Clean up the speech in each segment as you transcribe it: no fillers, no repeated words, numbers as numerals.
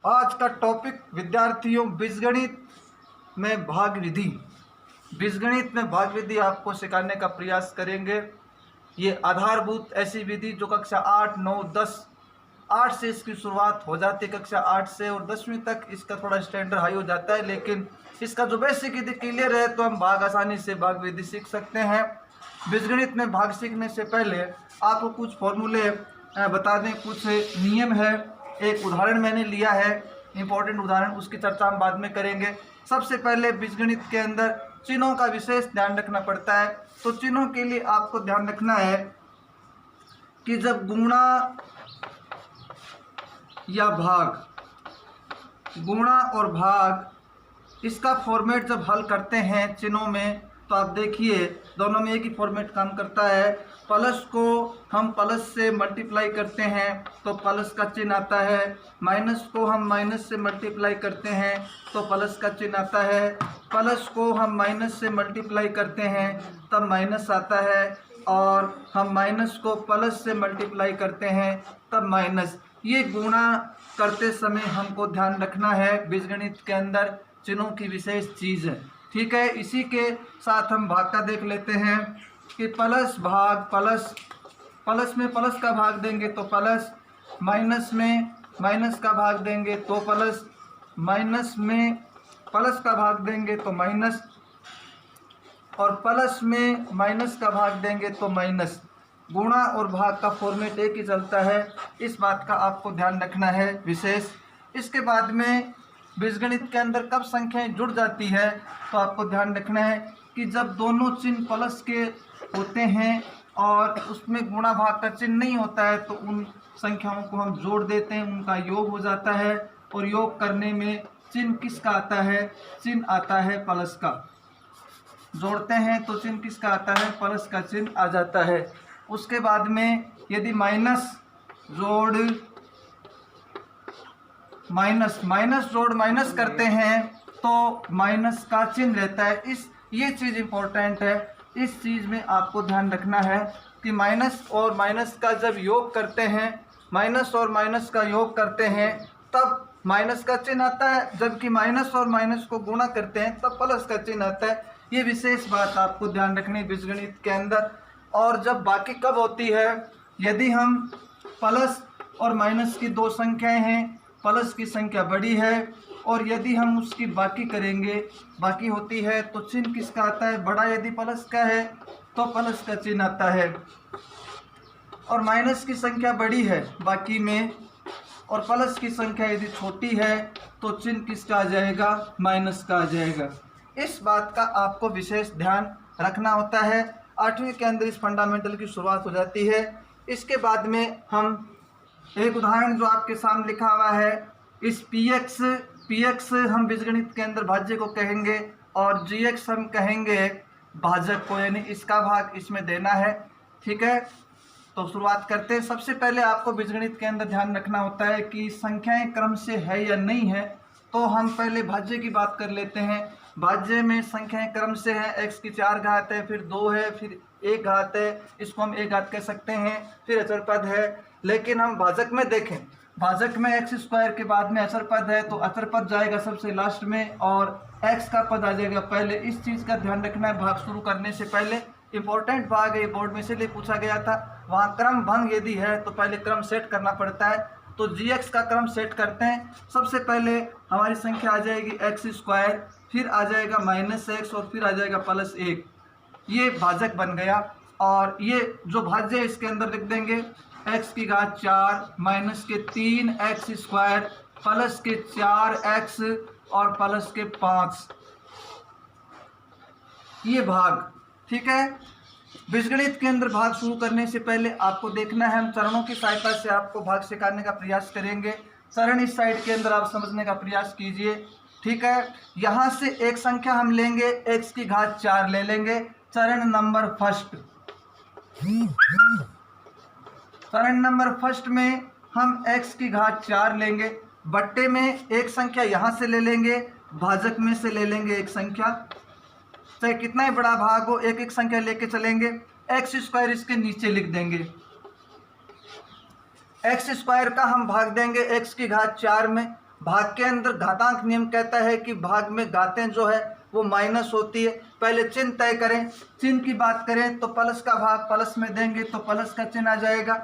आज का टॉपिक विद्यार्थियों बीजगणित में भाग विधि। बीजगणित में भाग विधि आपको सिखाने का प्रयास करेंगे। ये आधारभूत ऐसी विधि जो कक्षा 8, 9, 10, 8 से इसकी शुरुआत हो जाती है, कक्षा 8 से, और 10वीं तक इसका थोड़ा स्टैंडर्ड हाई हो जाता है। लेकिन इसका जो बेसिक विधि क्लियर है तो हम भाग आसानी से भाग विधि सीख सकते हैं। बीजगणित में भाग सीखने से पहले आपको कुछ फॉर्मूले बता दें, कुछ नियम है। एक उदाहरण मैंने लिया है, इंपॉर्टेंट उदाहरण, उसकी चर्चा हम बाद में करेंगे। सबसे पहले बीजगणित के अंदर चिन्हों का विशेष ध्यान रखना पड़ता है। तो चिन्हों के लिए आपको ध्यान रखना है कि जब गुणा या भाग, गुणा और भाग, इसका फॉर्मेट जब हल करते हैं चिन्हों में, तो आप देखिए दोनों में एक ही फॉर्मेट काम करता है। प्लस को हम प्लस से मल्टीप्लाई करते हैं तो प्लस का चिन्ह आता है, माइनस को हम माइनस से मल्टीप्लाई करते हैं तो प्लस का चिन्ह आता है, प्लस को हम माइनस से मल्टीप्लाई करते हैं तब माइनस आता है, और हम माइनस को प्लस से मल्टीप्लाई करते हैं तब माइनस। ये गुणा करते समय हमको ध्यान रखना है, बीजगणित के अंदर चिन्हों की विशेष चीज़ है। ठीक है, इसी के साथ हम भाग का देख लेते हैं कि प्लस भाग प्लस, प्लस में प्लस का भाग देंगे तो प्लस, माइनस में माइनस का भाग देंगे तो प्लस, माइनस में प्लस का भाग देंगे तो माइनस, और प्लस में माइनस का भाग देंगे तो माइनस। गुणा और भाग का फॉर्मेट एक ही चलता है, इस बात का आपको ध्यान रखना है विशेष। इसके बाद में बीजगणित के अंदर कब संख्याएं जुड़ जाती है तो आपको ध्यान रखना है कि जब दोनों चिन्ह प्लस के होते हैं और उसमें गुणा भाग का चिन्ह नहीं होता है तो उन संख्याओं को हम जोड़ देते हैं, उनका योग हो जाता है। और योग करने में चिन्ह किसका आता है? चिन्ह आता है प्लस का। जोड़ते हैं तो चिन्ह किसका आता है? प्लस का चिन्ह आ जाता है। उसके बाद में यदि माइनस जोड़ माइनस, माइनस जोड़ माइनस करते हैं तो माइनस का चिन्ह रहता है। ये चीज़ इम्पोर्टेंट है, इस चीज़ में आपको ध्यान रखना है कि माइनस और माइनस का जब योग करते हैं, माइनस और माइनस का योग करते हैं तब माइनस का चिन्ह आता है, जबकि माइनस और माइनस को गुणा करते हैं तब प्लस का चिन्ह आता है। ये विशेष बात आपको ध्यान रखनी है बीजगणित के अंदर। और जब बाकी कब होती है? यदि हम प्लस और माइनस की दो संख्याएं हैं, प्लस की संख्या बड़ी है और यदि हम उसकी बाकी करेंगे, बाकी होती है तो चिन्ह किसका आता है? बड़ा। यदि प्लस का है तो प्लस का चिन्ह आता है। और माइनस की संख्या बड़ी है बाकी में, और प्लस की संख्या यदि छोटी है तो चिन्ह किसका आ जाएगा? माइनस का आ जाएगा। इस बात का आपको विशेष ध्यान रखना होता है। 8वीं के अंदर इस फंडामेंटल की शुरुआत हो जाती है। इसके बाद में हम एक उदाहरण जो आपके सामने लिखा हुआ है, इस px हम बीजगणित के अंदर भाज्य को कहेंगे और gx हम कहेंगे भाजक को, यानी इसका भाग इसमें देना है। ठीक है, तो शुरुआत करते हैं। सबसे पहले आपको बीजगणित के अंदर ध्यान रखना होता है कि संख्याएं क्रम से है या नहीं है। तो हम पहले भाज्य की बात कर लेते हैं। भाज्य में संख्याएं क्रम से हैं, x की 4 घात है, फिर 2 है, फिर 1 घात है, इसको हम 1 घात कह सकते हैं, फिर अचर पद है। लेकिन हम भाजक में देखें, भाजक में x स्क्वायर के बाद में अचर पद है तो अचर पद जाएगा सबसे लास्ट में और x का पद आ जाएगा पहले। इस चीज़ का ध्यान रखना है भाग शुरू करने से पहले। इंपॉर्टेंट भाग है, बोर्ड में इसलिए पूछा गया था। वहाँ क्रम भंग यदि है तो पहले क्रम सेट करना पड़ता है। तो gx का क्रम सेट करते हैं। सबसे पहले हमारी संख्या आ जाएगी x स्क्वायर, फिर आ जाएगा -x और फिर आ जाएगा +1। ये भाजक बन गया। और ये जो भाज्य है इसके अंदर लिख देंगे x की घात 4 माइनस के 3x स्क्वायर प्लस के 4x और प्लस के 5, ये भाग। ठीक है, बीजगणित के अंदर भाग शुरू करने से पहले आपको देखना है, हम चरणों की सहायता से आपको भाग सिखाने का प्रयास करेंगे। चरण इस साइड के अंदर आप समझने का प्रयास कीजिए। ठीक है, यहाँ से एक संख्या हम लेंगे, x की घात 4 ले लेंगे, चरण नंबर फर्स्ट। चरण नंबर फर्स्ट में हम x की घात 4 लेंगे, बट्टे में एक संख्या यहाँ से ले लेंगे, भाजक में से ले लेंगे एक संख्या, चाहे कितना ही बड़ा भाग हो एक एक संख्या लेके चलेंगे। x स्क्वायर इसके नीचे लिख देंगे। x स्क्वायर का हम भाग देंगे x की घात 4 में, भाग के अंदर घातांक नियम कहता है कि भाग में घातें जो है वो माइनस होती है। पहले चिन्ह तय करें। चिन्ह की बात करें तो प्लस का भाग प्लस में देंगे तो प्लस का चिन्ह आ जाएगा।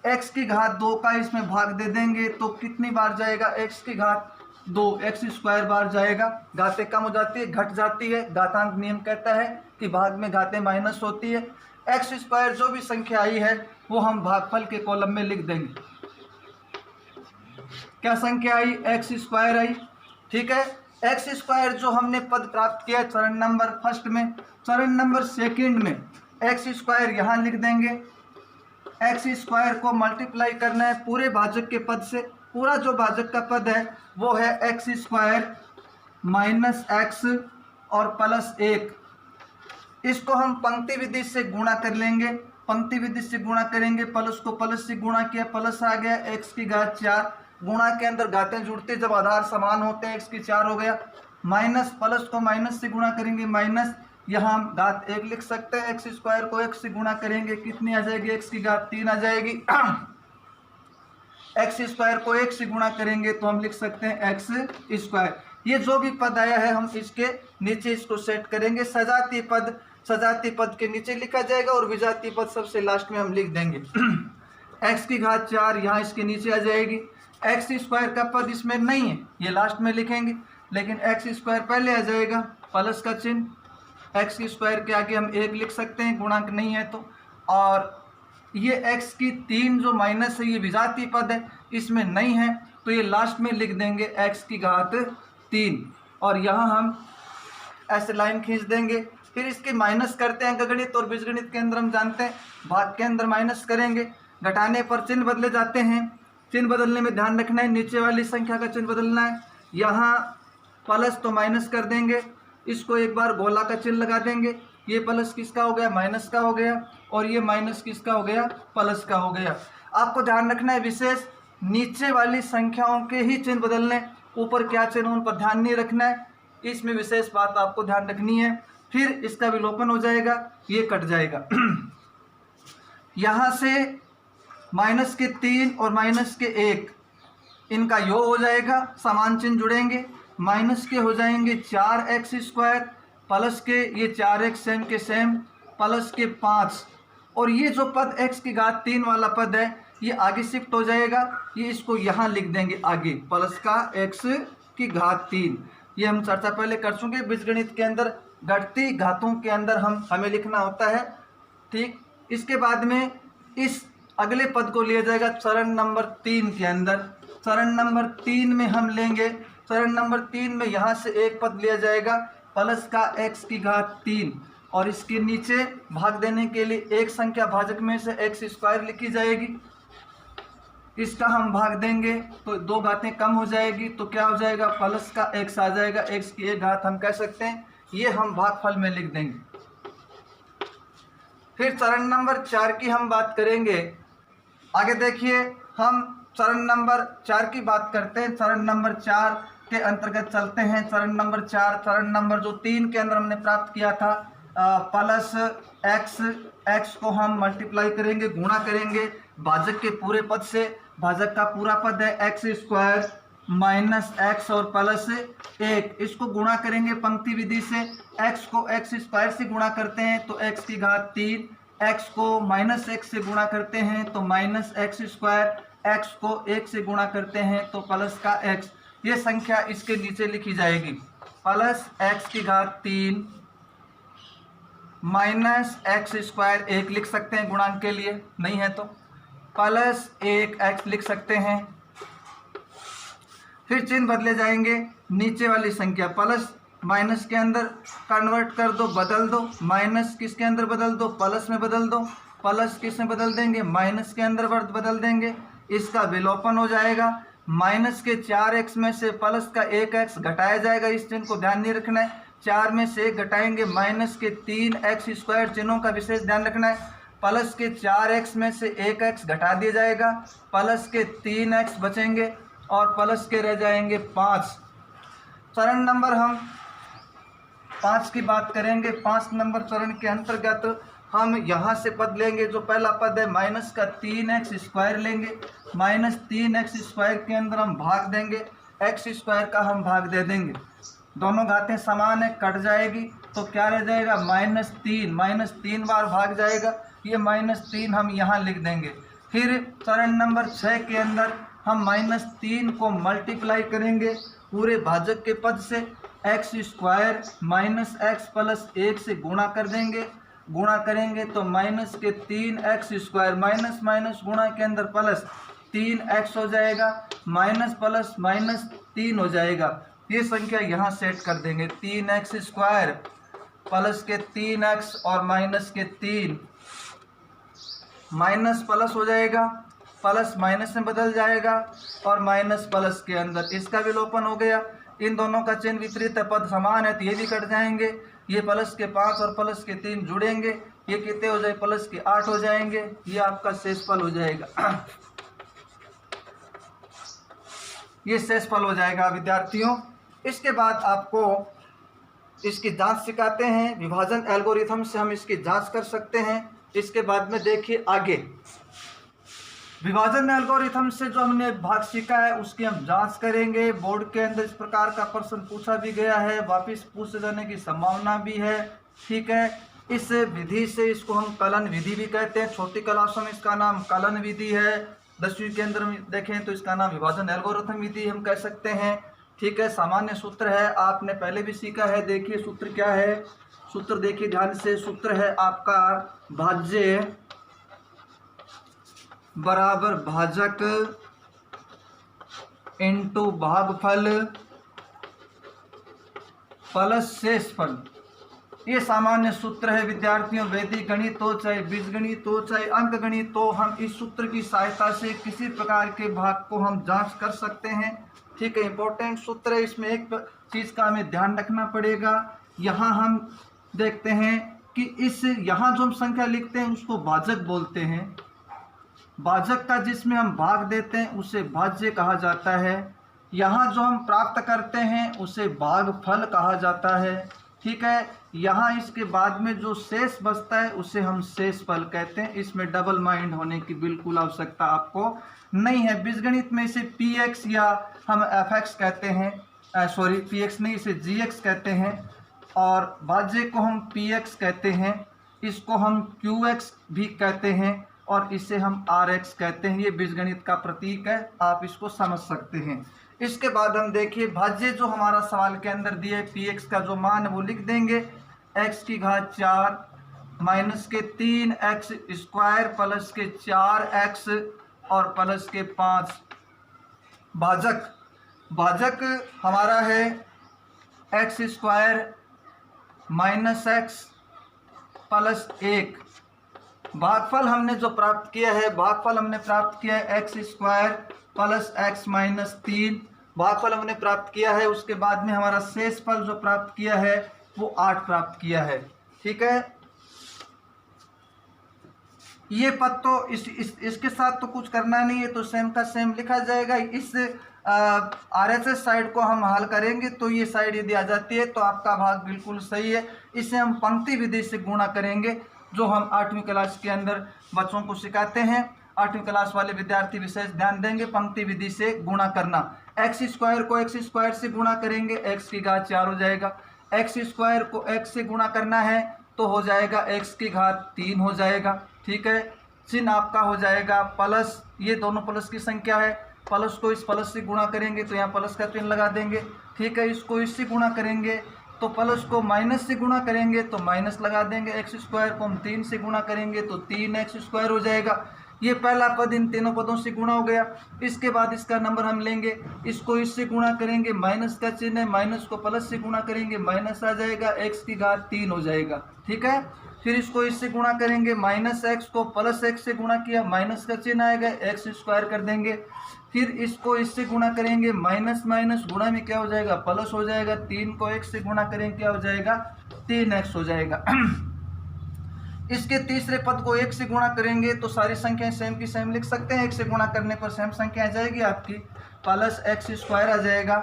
x की घात 2 का इसमें भाग दे देंगे तो कितनी बार जाएगा, x की घात 2, x स्क्वायर बार जाएगा। घातें कम हो जाती है, घट जाती है। घातांक नियम कहता है कि भाग में घातें माइनस होती है। x स्क्वायर जो भी संख्या आई है वो हम भागफल के कॉलम में लिख देंगे। क्या संख्या आई, x स्क्वायर आई। ठीक है, एक्स स्क्वायर जो हमने पद प्राप्त किया चरण नंबर फर्स्ट में, चरण नंबर सेकंड में एक्स स्क्वायर यहाँ लिख देंगे। एक्स स्क्वायर को मल्टीप्लाई करना है पूरे भाजक के पद से। पूरा जो भाजक का पद है वो है एक्स स्क्वायर माइनस एक्स और प्लस 1। इसको हम पंक्ति विधि से गुणा कर लेंगे। पंक्ति विधि से गुणा करेंगे, प्लस को प्लस से गुणा किया, प्लस आ गया एक्स की घात 4। गुणा के अंदर घातें जुड़ती जब आधार समान होते हैं, एक्स की 4 हो गया। माइनस प्लस को माइनस से गुणा करेंगे, माइनस यहाँ हम घात 1 लिख सकते हैं। एक्स स्क्वायर को एक्स से गुणा करेंगे, कितनी आ जाएगी, एक्स की घात 3 आ जाएगी। एक्स स्क्वायर को 1 से गुणा करेंगे तो हम लिख सकते हैं एक्स स्क्वायर। ये जो भी पद आया है हम इसके नीचे इसको सेट करेंगे। सजातीय पद के नीचे लिखा जाएगा और विजातीय पद सबसे लास्ट में हम लिख देंगे। एक्स की घात 4 यहाँ इसके नीचे आ जाएगी। एक्स स्क्वायर का पद इसमें नहीं है, ये लास्ट में लिखेंगे, लेकिन एक्स स्क्वायर पहले आ जाएगा, प्लस का चिन्ह। एक्स स्क्वायर के आगे हम 1 लिख सकते हैं, गुणांक नहीं है तो। और ये एक्स की 3 जो माइनस है ये विजातीय पद है, इसमें नहीं है तो ये लास्ट में लिख देंगे एक्स की घात 3। और यहाँ हम ऐसे लाइन खींच देंगे। फिर इसके माइनस करते हैं। अंकगणित और बीजगणित के अंदर हम जानते हैं भाग के अंदर माइनस करेंगे, घटाने पर चिन्ह बदले जाते हैं। चिन्ह बदलने में ध्यान रखना है, नीचे वाली संख्या का चिन्ह बदलना है। यहाँ प्लस तो माइनस कर देंगे, इसको एक बार गोला का चिन्ह लगा देंगे। ये प्लस किसका हो गया, माइनस का हो गया, और ये माइनस किसका हो गया, प्लस का हो गया। आपको ध्यान रखना है विशेष नीचे वाली संख्याओं के ही चिन्ह बदलने, ऊपर क्या चिन्ह उन पर ध्यान नहीं रखना है। इसमें विशेष बात आपको ध्यान रखनी है। फिर इसका विलोपन हो जाएगा, ये कट जाएगा। यहाँ से माइनस के 3 और माइनस के 1 इनका योग हो जाएगा, समान चिन्ह जुड़ेंगे। माइनस के हो जाएंगे 4x स्क्वायर, प्लस के ये 4x सेम के सेम, प्लस के 5। और ये जो पद x की घात 3 वाला पद है ये आगे शिफ्ट हो जाएगा, ये इसको यहाँ लिख देंगे आगे, प्लस का x की घात 3। ये हम चर्चा पहले कर चुके। बीजगणित के अंदर घटती घातों के अंदर हमें लिखना होता है। ठीक, इसके बाद में इस अगले पद को लिया जाएगा चरण नंबर 3 के अंदर। चरण नंबर 3 में हम लेंगे, चरण नंबर 3 में यहाँ से एक पद लिया जाएगा प्लस का x की घात 3, और इसके नीचे भाग देने के लिए एक संख्या भाजक में से एक्स स्क्वायर लिखी जाएगी। इसका हम भाग देंगे तो 2 घातें कम हो जाएगी, तो क्या हो जाएगा, प्लस का x आ जाएगा। x की 1 घात हम कह सकते हैं, ये हम भागफल में लिख देंगे। फिर चरण नंबर 4 की हम बात करेंगे। आगे देखिए, हम चरण नंबर 4 की बात करते हैं। चरण नंबर 4 के अंतर्गत चलते हैं। चरण नंबर 4, चरण नंबर जो 3 के अंदर हमने प्राप्त किया था प्लस x को हम मल्टीप्लाई करेंगे, गुणा करेंगे भाजक के पूरे पद से। भाजक का पूरा पद है एक्स स्क्वायर माइनस एक्स और प्लस 1। इसको गुणा करेंगे पंक्ति विधि से। x को एक्स स्क्वायर से गुणा करते हैं तो x की घात 3, x को माइनस एक्स से गुणा करते हैं तो माइनस एक्स स्क्वायर, x को 1 से गुणा करते हैं तो प्लस का x। ये संख्या इसके नीचे लिखी जाएगी, प्लस x की घात 3 माइनस एक्स स्क्वायर 1 लिख सकते हैं गुणांक के लिए, नहीं है तो प्लस 1x लिख सकते हैं। फिर चिन्ह बदले जाएंगे, नीचे वाली संख्या प्लस माइनस के अंदर कन्वर्ट कर दो, बदल दो। माइनस किसके अंदर बदल दो, प्लस में बदल दो। प्लस किस में बदल देंगे, माइनस के अंदर बदल देंगे। इसका विलोपन हो जाएगा। माइनस के 4x में से प्लस का 1x घटाया जाएगा, इस चिन्ह को ध्यान नहीं रखना है। 4 में से 1 घटाएंगे, माइनस के 3x स्क्वायर, चिन्हों का विशेष ध्यान रखना है। प्लस के 4x में से 1x घटा दिया जाएगा, प्लस के 3x बचेंगे और प्लस के रह जाएंगे 5। चरण नंबर हम 5 की बात करेंगे। 5 नंबर चरण के अंतर्गत हम यहाँ से पद लेंगे। जो पहला पद है माइनस का 3x स्क्वायर लेंगे। माइनस 3x स्क्वायर के अंदर हम भाग देंगे। एक्स स्क्वायर का हम भाग दे देंगे। दोनों घातें समान है, कट जाएगी तो क्या रह जाएगा, -3। -3 बार भाग जाएगा, ये -3 हम यहाँ लिख देंगे। फिर चरण नंबर 6 के अंदर हम -3 को मल्टीप्लाई करेंगे पूरे भाजक के पद से, x square minus x plus 1 से गुणा कर देंगे। गुणा करेंगे तो माइनस के 3x स्क्वायर, माइनस माइनस गुणा के अंदर प्लस 3x हो जाएगा, माइनस प्लस माइनस 3 हो जाएगा। ये संख्या यहाँ सेट कर देंगे, 3x स्क्वायर प्लस के 3x और माइनस के 3, माइनस प्लस हो जाएगा, प्लस माइनस में बदल जाएगा और माइनस प्लस के अंदर इसका विलोपन हो गया। इन दोनों का चिन्ह विपरीत है, पद समान है तो ये भी कट जाएंगे। ये प्लस के 5 और प्लस के 3 जुड़ेंगे, ये कितने हो जाए, प्लस के 8 हो जाएंगे। ये आपका शेषफल हो जाएगा। ये शेषफल हो जाएगा विद्यार्थियों। इसके बाद आपको इसकी जांच सिखाते हैं, विभाजन एल्गोरिथम से हम इसकी जांच कर सकते हैं। इसके बाद में देखिए आगे विभाजन एल्गोरिथम से जो हमने भाग सीखा है उसकी हम जांच करेंगे। बोर्ड के अंदर इस प्रकार का प्रश्न पूछा भी गया है, वापस पूछे जाने की संभावना भी है। ठीक है, इस विधि से, इसको हम कलन विधि भी कहते हैं, छोटी क्लासों में इसका नाम कलन विधि है, 10वीं के अंदर देखें तो इसका नाम विभाजन एल्गोरिथम विधि हम कह सकते हैं। ठीक है, सामान्य सूत्र है, आपने पहले भी सीखा है। देखिए सूत्र क्या है, सूत्र देखिए ध्यान से। सूत्र है आपका भाज्य बराबर भाजक इंटू भागफल प्लस शेषफल। ये सामान्य सूत्र है विद्यार्थियों। वैदिक गणित हो चाहे बीजगणित हो चाहे अंक गणित हो, हम इस सूत्र की सहायता से किसी प्रकार के भाग को हम जांच कर सकते हैं। ठीक है, इंपॉर्टेंट सूत्र है। इसमें एक चीज़ का हमें ध्यान रखना पड़ेगा। यहाँ हम देखते हैं कि इस यहाँ जो हम संख्या लिखते हैं उसको भाजक बोलते हैं। भाजक का जिसमें हम भाग देते हैं उसे भाज्य कहा जाता है। यहाँ जो हम प्राप्त करते हैं उसे भागफल कहा जाता है। ठीक है, यहाँ इसके बाद में जो शेष बचता है उसे हम शेषफल कहते हैं। इसमें डबल माइंड होने की बिल्कुल आवश्यकता आपको नहीं है। बीजगणित में इसे px या हम fx कहते हैं, सॉरी px नहीं, इसे gx कहते हैं, और भाज्य को हम px कहते हैं, इसको हम qx भी कहते हैं और इसे हम rx कहते हैं। ये बीजगणित का प्रतीक है, आप इसको समझ सकते हैं। इसके बाद हम देखिए भाज्य जो हमारा सवाल के अंदर दिया है, px का जो मान है वो लिख देंगे, x की घात 4 माइनस के 3x स्क्वायर प्लस के 4x और प्लस के 5। भाजक हमारा है x square minus x plus 1। भागफल हमने जो प्राप्त किया है, भागफल हमने प्राप्त किया है x square plus x minus 3, भागफल हमने प्राप्त किया है। उसके बाद में हमारा शेषफल जो प्राप्त किया है वो 8 प्राप्त किया है। ठीक है, ये पद तो इसके साथ तो कुछ करना नहीं है, तो सेम का सेम लिखा जाएगा। इस RHS साइड को हम हल करेंगे तो ये साइड यदि आ जाती है तो आपका भाग बिल्कुल सही है। इसे हम पंक्ति विधि से गुणा करेंगे, जो हम 8वीं क्लास के अंदर बच्चों को सिखाते हैं। 8वीं क्लास वाले विद्यार्थी विशेष ध्यान देंगे, पंक्ति विधि से गुणा करना। एक्स स्क्वायर को एक्स स्क्वायर से गुणा करेंगे, एक्स की घात 4 हो जाएगा। एक्स स्क्वायर को एक्स से गुणा करना है तो हो जाएगा एक्स की घात 3 हो जाएगा। ठीक है, चिन्ह आपका हो जाएगा प्लस, ये दोनों प्लस की संख्या है, प्लस को इस प्लस से गुणा करेंगे तो यहाँ प्लस का चिन्ह लगा देंगे। ठीक है, इसको इससे गुणा करेंगे तो प्लस को माइनस से गुणा करेंगे तो माइनस लगा देंगे। एक्स स्क्वायर को हम 3 से गुणा करेंगे तो 3x स्क्वायर हो जाएगा। ये पहला पद इन तीनों पदों से गुणा हो गया। इसके बाद इसका नंबर हम लेंगे, इसको इससे गुणा करेंगे, माइनस का चिन्ह है, माइनस को प्लस से गुणा करेंगे, माइनस आ जाएगा, x की घात 3 हो जाएगा। ठीक है, फिर इसको इससे गुणा करेंगे, माइनस एक्स को प्लस एक्स से गुणा किया, माइनस का चिन्ह आएगा, एक्स स्क्वायर कर देंगे। फिर इसको इससे गुणा करेंगे, माइनस माइनस गुणा में क्या हो जाएगा, प्लस हो जाएगा। 3 को x से गुणा करेंगे क्या हो जाएगा, 3x हो जाएगा। इसके तीसरे पद को 1 से गुणा करेंगे तो सारी संख्याएं सेम की सेम लिख सकते हैं। 1 से गुणा करने पर सेम संख्या आ जाएगी आपकी, प्लस एक्स स्क्वायर आ जाएगा,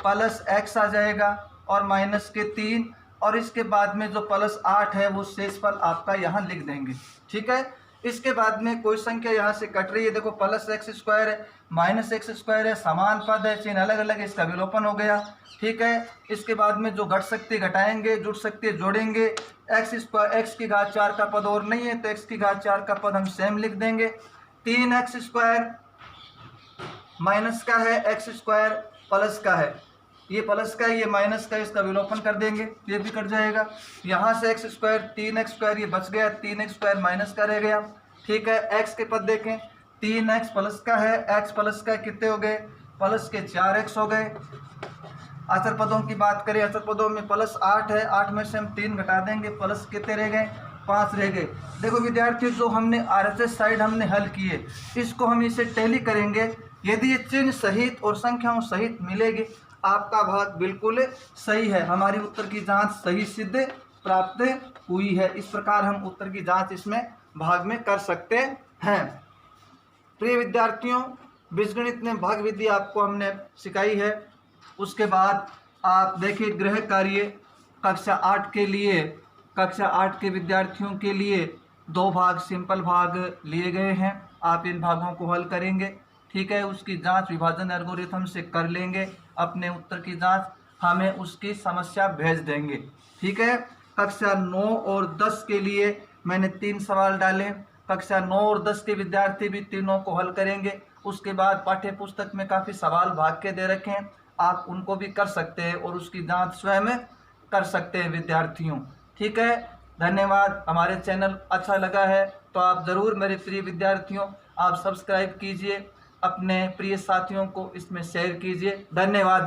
प्लस एक्स आ जाएगा और माइनस के 3, और इसके बाद में जो प्लस 8 है वो शेषफल आपका यहाँ लिख देंगे। ठीक है, इसके बाद में कोई संख्या यहाँ से कट रही है, देखो प्लस एक्स स्क्वायर है माइनस एक्स स्क्वायर है, समान पद है, चिन्ह अलग अलग है, इसका विलोपन हो गया। ठीक है, इसके बाद में जो घट सकती है घटाएंगे, जुड़ सकती है जोड़ेंगे। एक्स स्क्वायर एक्स की घात 4 का पद और नहीं है तो एक्स की घात 4 का पद हम सेम लिख देंगे। 3x स्क्वायर माइनस का है, एक्स स्क्वायर प्लस का है, ये प्लस का है ये माइनस का है, इसका विलोपन कर देंगे, ये भी कट जाएगा। यहाँ से एक्स स्क्वायर 3x स्क्वायर ये बच गया, 3x स्क्वायर माइनस का रह गया। ठीक है, x के पद देखें, 3x प्लस का है, x प्लस का कितने हो गए, प्लस के 4x हो गए। अचर पदों की बात करें, अचर पदों में प्लस 8 है, 8 में से हम 3 घटा देंगे, प्लस कितने रह गए, 5 रह गए। देखो विद्यार्थियों, जो हमने RHS साइड हमने हल किए, इसको हम इसे टैली करेंगे। यदि ये चिन्ह सहित और संख्याओं सहित मिलेगी, आपका भाग बिल्कुल सही है, हमारी उत्तर की जांच सही सिद्ध प्राप्त हुई है। इस प्रकार हम उत्तर की जांच इसमें भाग में कर सकते हैं। प्रिय विद्यार्थियों, बीजगणित में भाग विधि आपको हमने सिखाई है। उसके बाद आप देखिए गृह कार्य कक्षा 8 के लिए, कक्षा 8 के विद्यार्थियों के लिए 2 भाग सिंपल भाग लिए गए हैं, आप इन भागों को हल करेंगे। ठीक है, उसकी जांच विभाजन एल्गोरिथम से कर लेंगे, अपने उत्तर की जांच हमें उसकी समस्या भेज देंगे। ठीक है, कक्षा 9 और 10 के लिए मैंने 3 सवाल डाले, कक्षा 9 और 10 के विद्यार्थी भी तीनों को हल करेंगे। उसके बाद पाठ्य पुस्तक में काफ़ी सवाल भाग के दे रखे हैं, आप उनको भी कर सकते हैं और उसकी जांच स्वयं कर सकते हैं विद्यार्थियों। ठीक है, धन्यवाद। हमारे चैनल अच्छा लगा है तो आप ज़रूर मेरे प्रिय विद्यार्थियों आप सब्सक्राइब कीजिए, अपने प्रिय साथियों को इसमें शेयर कीजिए। धन्यवाद।